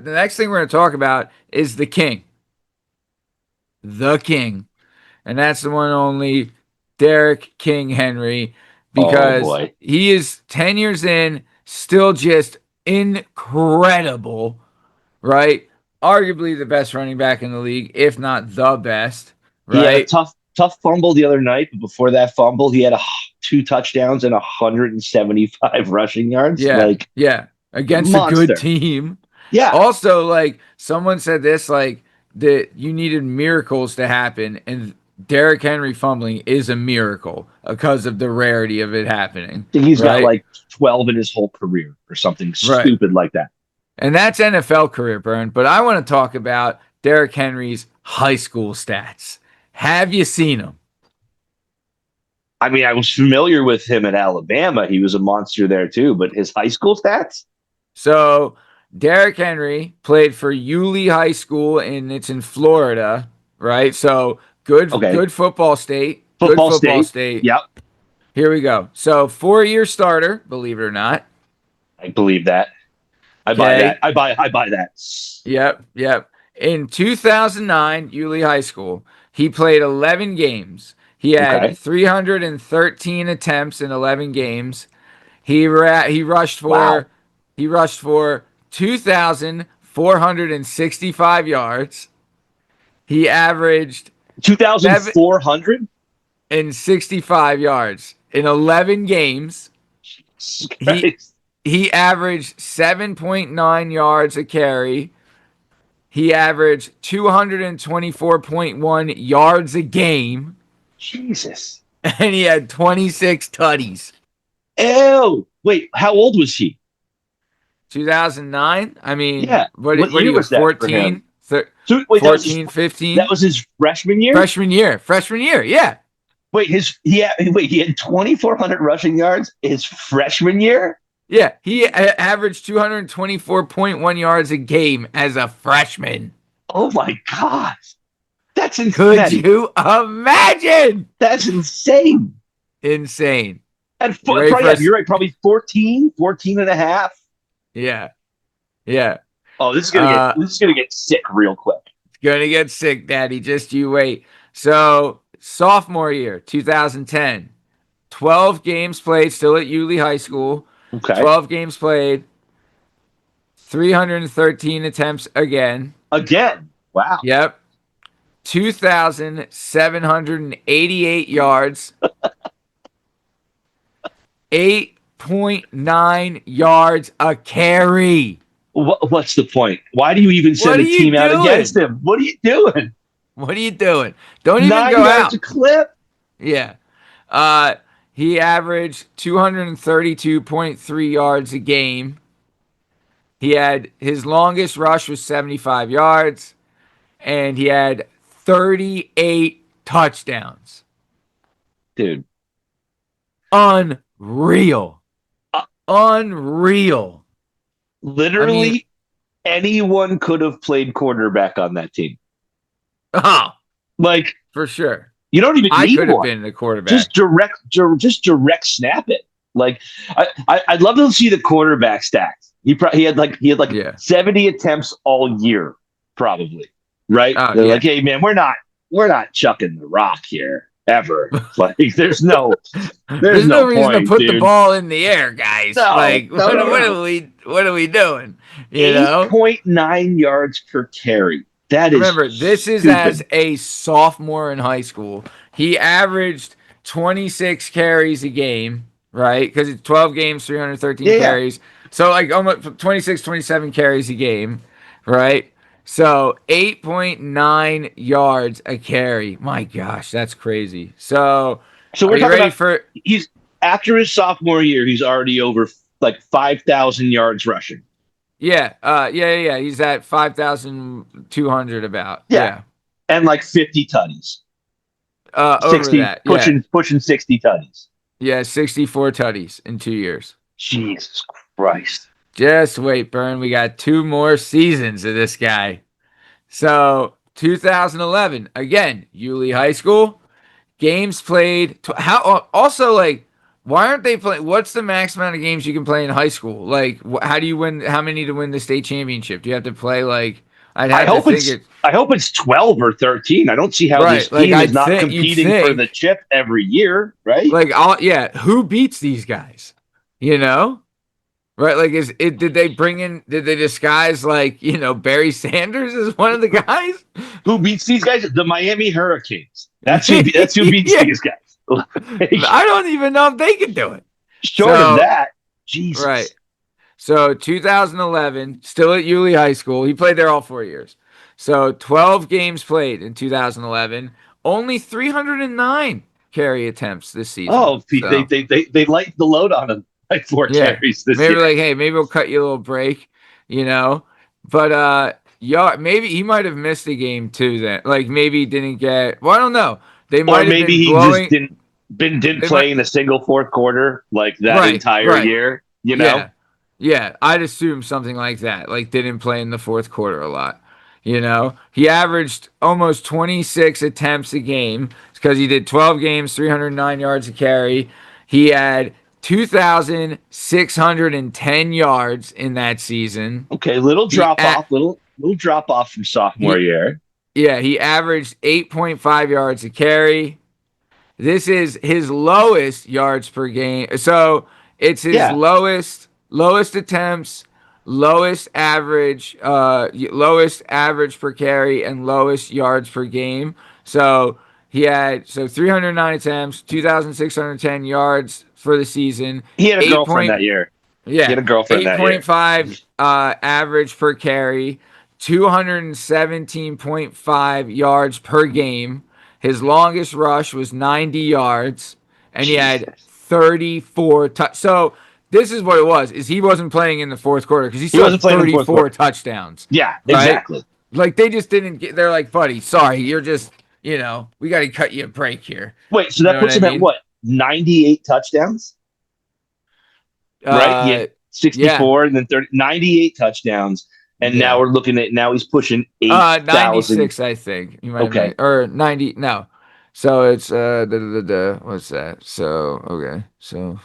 the next thing we're going to talk about is the king. The king. And that's the one and only Derrick King Henry, Oh because boy. he is 10 years in, still just incredible, right? Arguably the best running back in the league, if not the best, He had a right? tough fumble the other night, but before that fumble, he had two touchdowns and 175 rushing yards. Yeah, Like yeah. Against a good monster. team. Yeah. Also, like someone said this, like that you needed miracles to happen, and Derrick Henry fumbling is a miracle because of the rarity of it happening. I think he's got Right? like 12 in his whole career or something Right. stupid like that. And that's NFL career, Bern. But I want to talk about Derrick Henry's high school stats. Have you seen them? I mean, I was familiar with him at Alabama. He was a monster there too, but his high school stats? So Derrick Henry played for Yulee High School, and it's in Florida, right? So Okay. good football state. Good Football football state. state. Yep. Here we go. So 4-year starter, believe it or not. I believe that. I buy that. Okay. I buy that. Yep. In 2009, Yulee High School, he played 11 games. He had Okay. 313 attempts in 11 games. He rushed Wow. for 2,465 yards. He averaged 2,400? 765 yards in 11 games. He Christ. he averaged 7.9 yards a carry. He averaged 224.1 yards a game, Jesus. and he had 26 tutties. Ew. Wait, how old was he? 2009? I mean, Yeah. What what do year you go, was that for him? 14? So, wait, 14, that 15? was his freshman year? Freshman year. Freshman year, yeah. Wait, he had 2,400 rushing yards his freshman year? Yeah, he averaged 224.1 yards a game as a freshman. Oh my god. That's Could insane. you imagine? That's insane. Insane. And You ready for probably, us? you're right, probably 14 and a half. Yeah. Yeah. Oh, Uh, this is gonna get sick real quick. Gonna get sick, Daddy. Just you wait. So, sophomore year, 2010, 12 games played, still at Yulee High School. Okay. 12 games played, 313 attempts again. Again. Wow. Yep. 2,788 yards, 8.9 yards a carry. What's the point? Why do you even What send are a you team out doing? against him? What are you doing? What are you doing? Don't even 9 go yards out. a clip? Yeah. He averaged 232.3 yards a game. He had his longest rush was 75 yards, and he had 38 touchdowns. Dude. Unreal. Uh, Unreal. I Literally mean, anyone could have played quarterback on that team. oh, Like, for sure. you don't even I need could have one. been the quarterback. Just direct snap it. Like, I'd love to see the quarterback stats. He had like Yeah. 70 attempts all year, probably. Right? Oh, They're yeah. like, hey man, we're not chucking the rock here ever. Like, there's no no reason to point, put the dude. ball in the air, guys. No, Like, no, no, no. what are we doing? You know? 8.9 yards per carry. That is Remember, this is as stupid. a sophomore in high school. He averaged 26 carries a game, right? Because it's 12 games, 313 Yeah, yeah. carries. So, like, almost 26, 27 carries a game, right? So, 8.9 yards a carry. My gosh, that's crazy. So, So are we're you talking ready about for. he's after his sophomore year, he's already over like 5,000 yards rushing. Yeah. He's at 5,200 about. Yeah. Yeah. And like 50 tutties. Over 60 that. Yeah. pushing 60 tutties. Yeah, 64 tutties in 2 years. Jesus Christ. Just wait, Bern. We got 2 more seasons of this guy. So, 2011, again, Yulee High School. Games played. Also, like, Why aren't they playing? What's the max amount of games you can play in high school? Like, how do you win? How many to win the state championship? Do you have to play like? I'd I have to hope think it's it I hope it's 12 or 13. I don't see how this right. Like, team is I'd not think you'd competing for the think chip every year, right? like all yeah. Who beats these guys? You know, right? Like, is it? Did they bring in? Did they disguise like Barry Sanders as one of the guys? Who beats these guys? The Miami Hurricanes. That's who beats Yeah, these guys. Like, I don't even know if they could do it. short of So that, right. Jesus. So 2011, still at Yulee High School. He played there all 4 years. So 12 games played in 2011. Only 309 carry attempts this season. Oh, So they lightened the load on him like 4 yeah, carries this maybe year. like, hey, maybe we'll cut you a little break, you know. But yeah, maybe he might have missed a game too. Then like maybe he didn't get. Well, I don't know. They Or might have maybe been he just blowing. didn't They might play in a single fourth quarter like that right, entire right. year, you know? Yeah. Yeah, I'd assume something like that. Like didn't play in the fourth quarter a lot. He averaged almost 26 attempts a game because he did 12 games, 309 yards a carry. He had 2,610 yards in that season. Okay, little He drop a- off, little drop off from sophomore he year. yeah, he averaged 8.5 yards a carry. This is his lowest yards per game. So it's his Yeah, lowest attempts, lowest average per carry, and lowest yards per game. So he had 309 attempts, 2,610 yards for the season, he had a eight girlfriend point that year. He yeah, had a girlfriend that year. 8.5 average per carry, 217.5 yards per game. His longest rush was 90 yards, and he had Jesus. 34 So this is what it was: is he wasn't playing in the fourth quarter because he He still had wasn't playing in the fourth 34 quarter. touchdowns, Yeah, right? exactly. Like they just didn't get. They're like, buddy, sorry, you're just we got to cut you a break here. Wait, so You that know what puts I him at mean? what? 98 touchdowns, right? He had Yeah. 64 and then 98 touchdowns. And now Yeah. we're looking at now he's pushing 8,000. 96, I think. You might have Okay. or 90. No. So it's what's that? So okay. So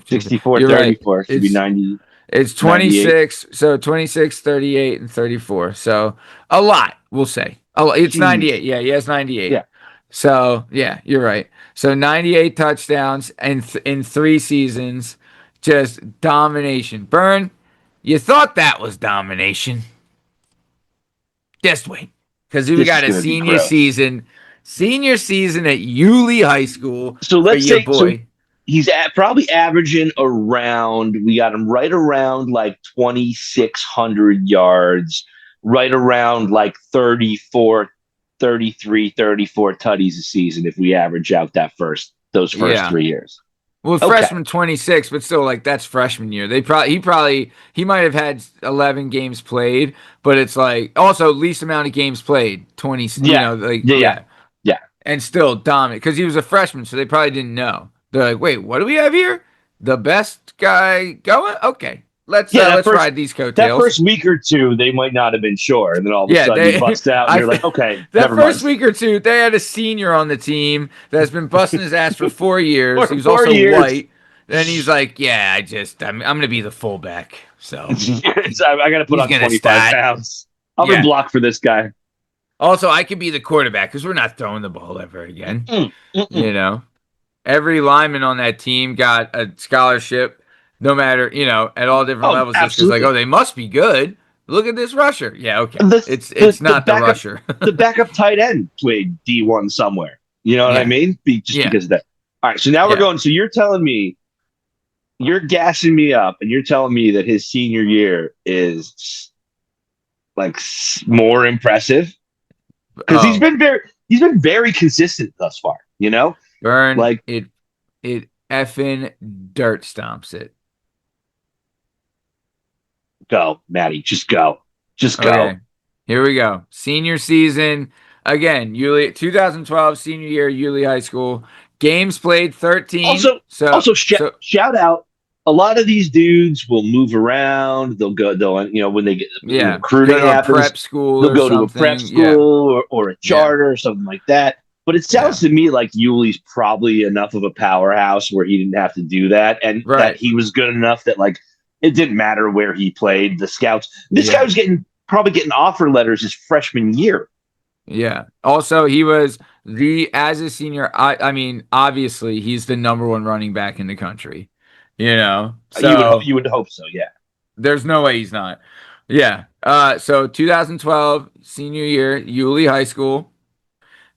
64, you're right. 34 should be It's 90, it's 98. 26. So 26, 38, and 34. So a lot, we'll say. Oh, it's Jeez. 98. Yeah, he has 98. Yeah. So yeah, you're right. So 98 touchdowns and in 3 seasons, just domination. Bern, you thought that was domination. Just wait, because we This got is a going to be senior gross. season, senior season at Yulee High School So for let's your say, so boy. he's probably averaging around, we got him right around like 2,600 yards, right around like 34, 33, 34 tutties a season if we average out those first Yeah. 3 years. Well, Okay. freshman 26, but still, like that's freshman year. He might have had 11 games played, but it's like also least amount of games played 20. Yeah. Yeah. Yeah. And still dominant because he was a freshman, so they probably didn't know. They're like, wait, what do we have here? The best guy going? Okay, let's Yeah. ride these That coattails. first week or two, they might not have been sure. And then all of a Yeah, sudden he busts out and you're like, okay, that never first mind. week or two, they had a senior on the team that's been busting his ass for 4 years. For He was 4 years. also white. Then he's like, yeah, I'm gonna be the fullback. So I got to put He's on gonna 25 start. pounds. I'm Yeah. in block for this guy. also I could be the quarterback because we're not throwing the ball ever again. Mm-mm. Every lineman on that team got a scholarship, no matter at all different Oh, levels. Just because like, absolutely. oh, they must be good. Look at this rusher. Yeah, okay. It's The not the backup, rusher. the backup tight end played D1 somewhere. You know what I Yeah. mean? Just Yeah. because of that. All right. So now we're Yeah. going. So you're telling me, you're gassing me up, and you're telling me that his senior year is like more impressive because Oh. he's been very consistent thus far. You know, Bern, like it effing dirt stomps it. go, Maddie, just go, just go. Okay, here we go. Senior season again. Yulee 2012 senior year, Yulee High School. Games played 13. Also, shout out. A lot of these dudes will move around. They'll go. When they get go recruiting to a happens, prep school they'll or go to a something. prep school or a charter or something like that. But it Yeah. sounds to me like Yulee's probably enough of a powerhouse where he didn't have to do that, and that Right. he was good enough that like it didn't matter where he played. The scouts, this guy Yeah. was probably getting offer letters his freshman year. Yeah. Also, he was as a senior, I mean, obviously he's the number one running back in the country, you know? So You would hope so, yeah. there's no way he's not. Yeah. So 2012 senior year, Yulee High School,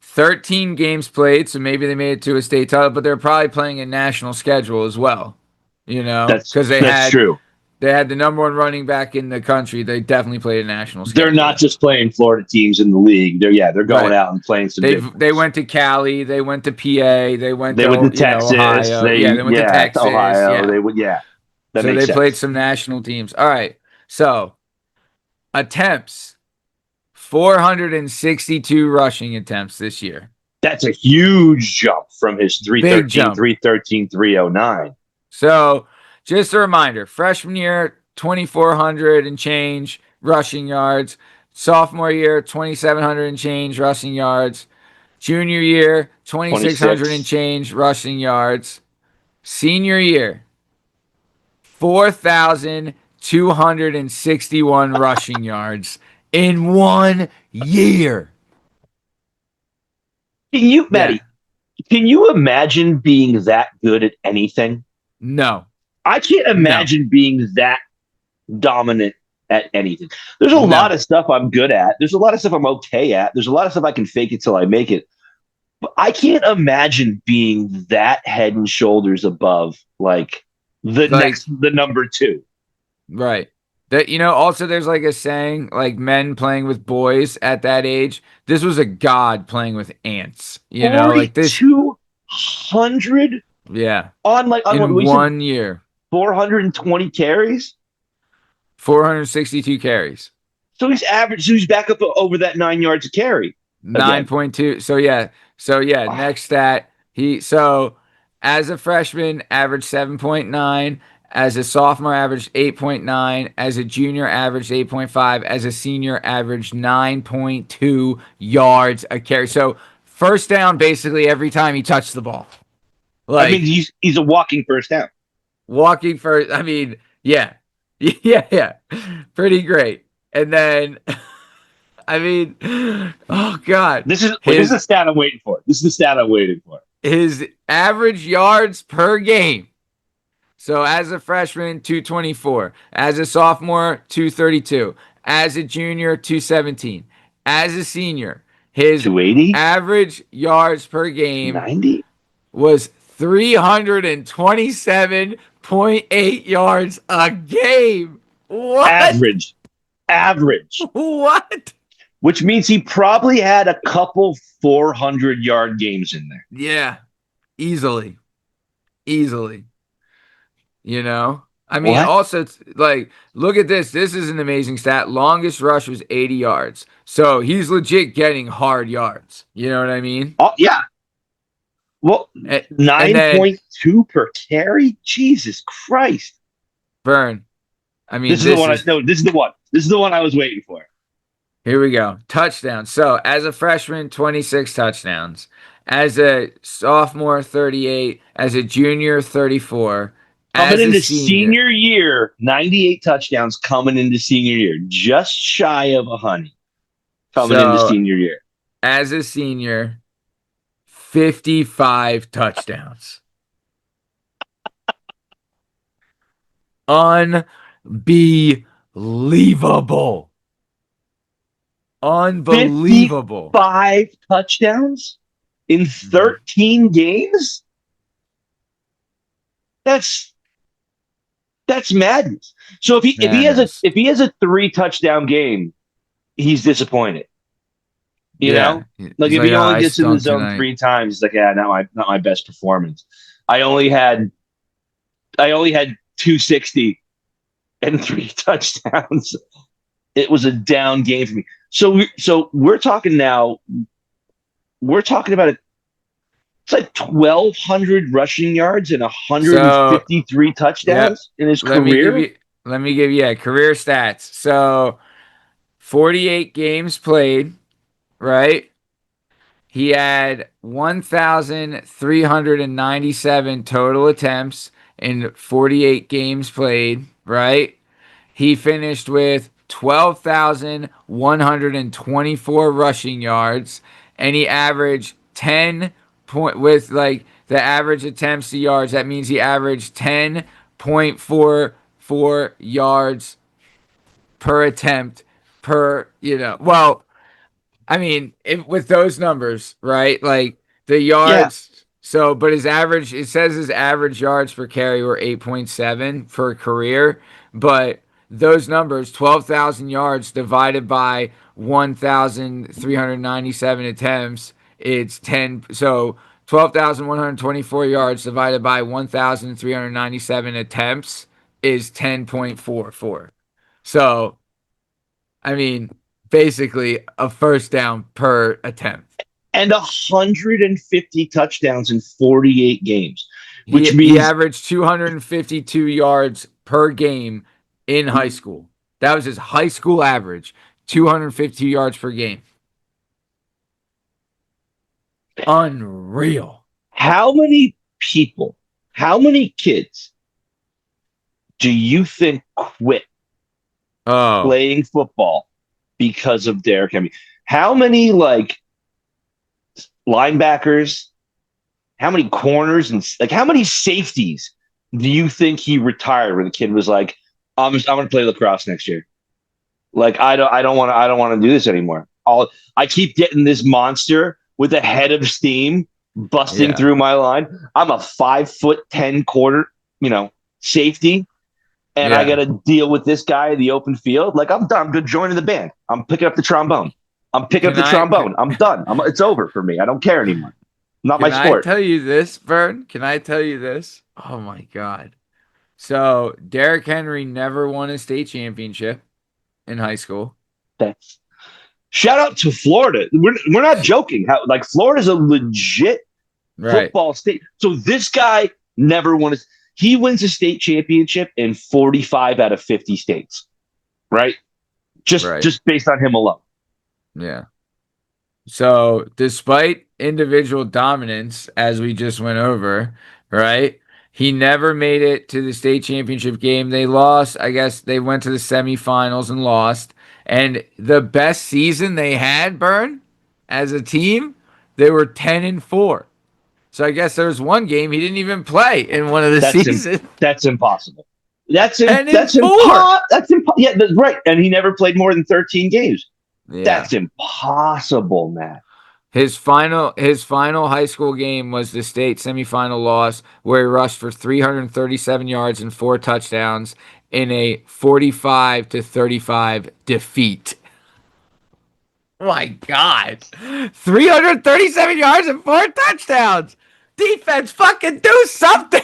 13 games played. So maybe they made it to a state title, but they're probably playing a national schedule as well, because That's true. they had the number one running back in the country. They definitely played a national They're not schedule. just playing Florida teams in the league. They're going Right. out and playing some big They ones. went to Cali, they went to PA, they went They went to to Texas. Ohio. Yeah, they went to Texas. Ohio. Yeah. They would, yeah. That So makes they played sense. some national teams. All right. So attempts 462 rushing attempts this year. That's a huge jump from his Big 313, jump. 313, 309. So just a reminder, freshman year 2400 and change rushing yards, sophomore year 2700 and change rushing yards, junior year 2600 and 26. change rushing yards. Senior year, 4,261 rushing yards in 1 year. Yeah. Maddie, can you imagine being that good at anything? No. I can't No. imagine being that dominant at anything. There's a lot No. of stuff I'm good at. There's a lot of stuff I'm okay at. There's a lot of stuff I can fake it till I make it. But I can't imagine being that head and shoulders above like Like, the number two. right. That, also there's like a saying, like men playing with boys at that age. This was a god playing with ants. Like this. 4,200 Yeah. on what In we said, 1 year, 420 carries. 462 carries. So he's average. So he's back up over that 9 yards a carry again. 9.2. So yeah, Oh, next stat. So as a freshman, averaged 7.9. As a sophomore, averaged 8.9. As a junior, averaged 8.5. As a senior, averaged 9.2 yards a carry. So first down basically every time he touched the ball. I mean, Like he's a walking first down. walking first. I mean, yeah. Yeah. Pretty great. And then I mean, oh God. This is the stat I'm waiting for. This is the stat I'm waiting for. His average yards per game. So as a freshman, 224. As a sophomore, 232. As a junior, 217. As a senior, his 280, average yards per game 90 was 327.8 yards a game. What? average, average, What? which means he probably had a couple 400-yard games in there. Yeah, easily. Easily. I mean, What? also, like, look at this. This is an amazing stat. Longest rush was 80 yards. So he's legit getting hard yards. You know what I mean? Oh yeah. Well, And then 9.2 per carry. Jesus Christ. Bern. I mean, This is the one. No, this is the one. This is the one I was waiting for. here we go. Touchdowns. So as a freshman, 26 touchdowns. As a sophomore, 38. As a junior, 34. Coming As a into senior. senior year, 98 touchdowns coming into senior year, just shy of 100 coming into So senior year. as a senior, 55 touchdowns. Unbelievable. Unbelievable. 55 touchdowns in 13 games? That's madness. So Madness. if he has a 3 touchdown game, he's disappointed. You know? Like He's if he "Oh, only I gets in the stunk zone tonight." 3 times, he's like, yeah, not my best performance. I only had 260 and 3 touchdowns. It was a down game for me. So we're talking now. We're talking about it's like 1,200 rushing yards and So, 153 yep. touchdowns in his Let me give career. you career stats. So 48 games played, right? He had 1,397 total attempts in 48 games played, right? He finished with 12,124 rushing yards, and he averaged 10 point with like the average attempts to yards. That means he averaged 10.44 yards per attempt per, well, I mean, with those numbers, right? Like the Yeah, yards. So, but his average, it says his average yards per carry were 8.7 for a career. But those numbers, 12,000 yards divided by 1,397 attempts, it's 10. So, 12,124 yards divided by 1,397 attempts is 10.44. So, I mean, basically a first down per attempt. and 150 touchdowns in 48 games, which He means averaged 252 yards per game in high school. That was his high school average, 250 yards per game. Unreal. how many people, how many kids do you think quit Oh, playing football because of Derrick Henry? How many like linebackers, how many corners and like how many safeties do you think he retired when the kid was like, I'm gonna play lacrosse next year. Like I don't want to do this anymore. I keep getting this monster with a head of steam busting yeah. through my line. I'm a 5'10" quarter, safety, and I got Yeah. to deal with this guy in the open field. Like I'm done. I'm good joining the band. I'm picking up the trombone. I'm picking up Can the I trombone. I'm done. It's over for me. I don't care anymore. Not my can I sport. tell you this, Bern? Can I tell you this? Oh my God. So Derrick Henry never won a state championship in high school. That's shout out to Florida. We're not joking. How like Florida's a legit Right. football state. So this guy never won. He wins a state championship in 45 out of 50 states, right? Just Right. just based on him alone. Yeah. So, despite individual dominance, as we just went over, right? He never made it to the state championship game. They lost. I guess they went to the semifinals and lost. And the best season they had, Bern, as a team, they were 10-4. So I guess there was one game he didn't even play in one of the That's seasons. that's impossible. Ten and four. Yeah, that's right. And he never played more than 13 games. Yeah. That's impossible, man. His final high school game was the state semifinal loss where he rushed for 337 yards and four touchdowns in a 45-35 defeat. My God. 337 yards and four touchdowns. Defense fucking do something.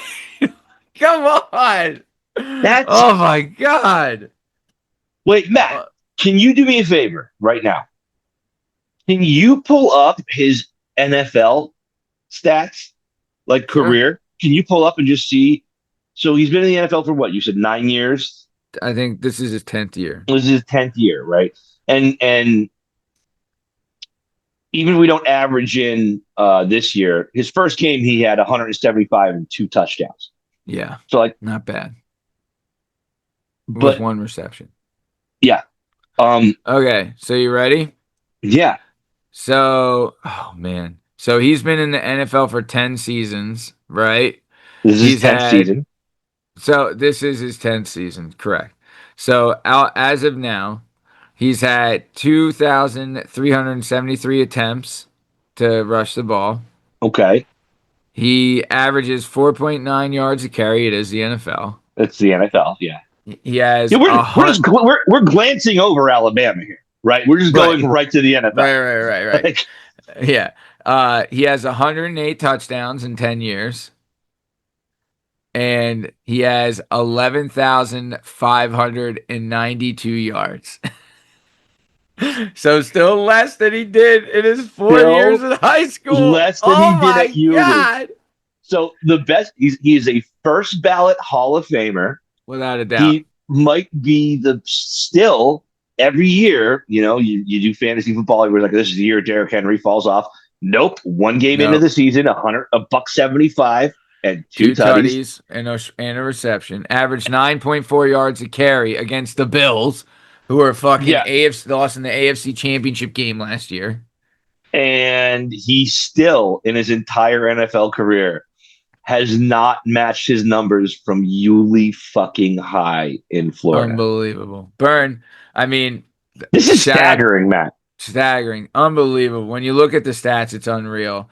Come on. That's Oh my God. Wait, Matt, Uh, can you do me a favor right now? Can you pull up his NFL stats, like Sure. career? Can you pull up and just see? So he's been in the NFL for what? You said 9 years. I think this is his 10th year. This is his 10th year, right? And even if we don't average in this year, his first game he had 175 and two touchdowns. Yeah. So like, Not bad. With but one reception. yeah, Okay. So you ready? yeah. So, oh man. So he's been in the NFL for 10 seasons, right? This is his He's 10th had, season. so this is his 10th season, correct. So out as of now, he's had 2,373 attempts to rush the ball. Okay, He averages 4.9 yards a carry. It is the NFL. it's the NFL. Yeah. He has Yeah, a hundred. we're glancing over Alabama here, right? We're just Right, going right to the NFL. right. Like, Yeah. He has 108 touchdowns in 10 years. And he has 11,592 yards. So still less than he did in his 4 years still in high school. less than he Oh did at my Yulee. God. So the best he is a first ballot Hall of Famer. Without a doubt. He might be the still every year, you do fantasy football, everybody's like, this is the year Derrick Henry falls off. Nope. One game into No, the season, a buck 75 and two two tutties. tutties and a reception. Averaged 9.4 yards a carry against the Bills, who are fucking Yeah. AFC lost in the AFC Championship game last year. And he still, in his entire NFL career, has not matched his numbers from Yulee fucking High in Florida. Unbelievable. Bern, I mean, This is shout out, staggering, Matt. staggering, unbelievable. When you look at the stats, it's unreal.